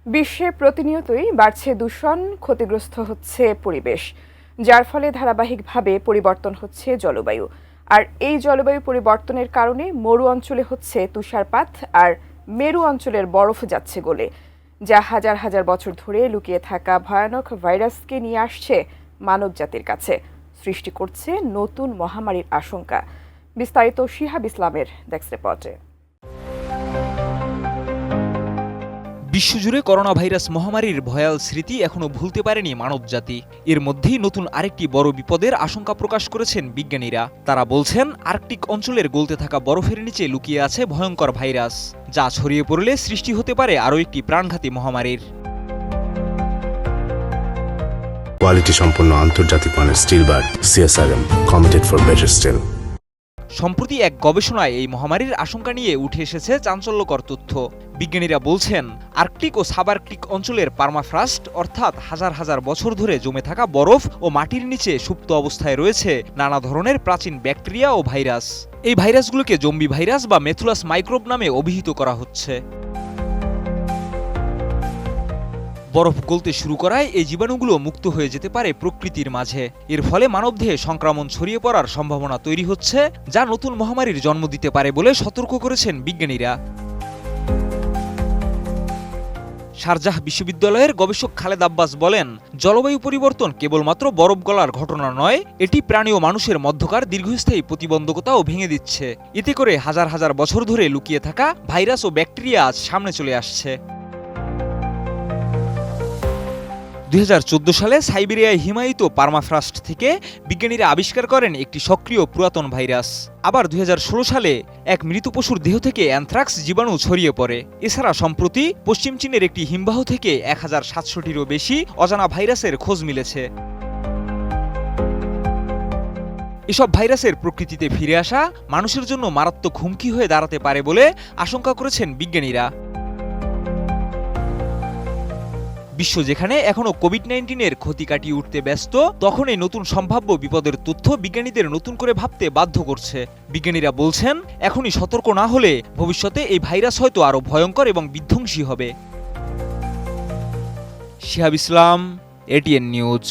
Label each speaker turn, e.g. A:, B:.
A: বিশ্বে প্রতিনিয়তই বাড়ছে দূষণ, ক্ষতিগ্রস্ত হচ্ছে পরিবেশ, যার ফলে ধারাবাহিকভাবে পরিবর্তন হচ্ছে জলবায়ু। আর এই জলবায়ু পরিবর্তনের কারণে মরু অঞ্চলে হচ্ছে তুষারপাত, আর মেরু অঞ্চলের বরফ যাচ্ছে গলে, যা হাজার হাজার বছর ধরে লুকিয়ে থাকা ভয়ানক ভাইরাসকে নিয়ে আসছে মানবজাতির কাছে, সৃষ্টি করছে নতুন মহামারীর আশঙ্কা। বিস্তারিত শিহাব ইসলামের ডেস্ক রিপোর্টে।
B: বিশ্বজুড়ে করোনা ভাইরাস মহামারীর ভয়াল স্মৃতি এখনো ভুলতে পারেনি মানবজাতি। এর মধ্যেই নতুন আরেকটি বড় বিপদের আশঙ্কা প্রকাশ করেছেন বিজ্ঞানীরা। তারা বলছেন, আর্কটিক অঞ্চলের গলতে থাকা বরফের নিচে লুকিয়ে আছে ভয়ঙ্কর ভাইরাস, যা ছড়িয়ে পড়লে সৃষ্টি হতে পারে আরও একটি প্রাণঘাতী মহামারীর।
C: কোয়ালিটি সম্পন্ন আন্তর্জাতিক মানের still bar CSRM, committed for better still.
B: সম্প্রতি এক গবেষণায় এই মহামারীর আশঙ্কা নিয়ে উঠে এসেছে চাঞ্চল্যকর তথ্য। বিজ্ঞানীরা বলছেন, আর্কটিক ও সাবার্কটিক অঞ্চলের পার্মাফ্রস্ট অর্থাৎ হাজার হাজার বছর ধরে জমে থাকা বরফ ও মাটির নিচে সুপ্ত অবস্থায় রয়েছে নানা ধরনের প্রাচীন ব্যাকটেরিয়া ও ভাইরাস। এই ভাইরাসগুলোকে জম্বি ভাইরাস বা মেথুলাস মাইক্রোব নামে অভিহিত করা হচ্ছে। বরফ গলতে শুরু করায় এই জীবাণুগুলো মুক্ত হয়ে যেতে পারে প্রকৃতির মাঝে। এর ফলে মানবদেহে সংক্রমণ ছড়িয়ে পড়ার সম্ভাবনা তৈরি হচ্ছে, যা নতুন মহামারীর জন্ম দিতে পারে বলে সতর্ক করেছেন বিজ্ঞানীরা। শারজাহ বিশ্ববিদ্যালয়ের গবেষক খালেদ আব্বাস বলেন, জলবায়ু পরিবর্তন কেবলমাত্র বরফ গলার ঘটনা নয়, এটি প্রাণী ও মানুষের মধ্যকার দীর্ঘস্থায়ী প্রতিবন্ধকতাও ভেঙে দিচ্ছে। এতে করে হাজার হাজার বছর ধরে লুকিয়ে থাকা ভাইরাস ও ব্যাকটেরিয়া আজ সামনে চলে আসছে। 2014 সালে সাইবেরিয়ায় হিমায়িত পার্মাফ্রস্ট থেকে বিজ্ঞানীরা আবিষ্কার করেন একটি সক্রিয় পুরাতন ভাইরাস। আবার 2016 সালে এক মৃত পশুর দেহ থেকে অ্যানথ্রাক্স জীবাণু ছড়িয়ে পড়ে। এছাড়া সম্প্রতি পশ্চিম চীনের একটি হিমবাহ থেকে 1700টিরও বেশি অজানা ভাইরাসের খোঁজ মিলেছে। এসব ভাইরাসের প্রকৃতিতে ফিরে আসা মানুষের জন্য মারাত্মক হুমকি হয়ে দাঁড়াতে পারে বলে আশঙ্কা করেছেন বিজ্ঞানীরা। বিশ্ব যেখানে এখনো কোভিড-19-এর ক্ষতি কাটিয়ে উঠতে ব্যস্ত, তখন এই নতুন সম্ভাব্য বিপদের তথ্য বিজ্ঞানীদের নতুন করে ভাবতে বাধ্য করছে। বিজ্ঞানীরা বলছেন, এখনই সতর্ক না হলে ভবিষ্যতে এই ভাইরাস হয়তো আরও ভয়ঙ্কর এবং বিধ্বংসী হবে। শিহাব ইসলাম, ATN নিউজ।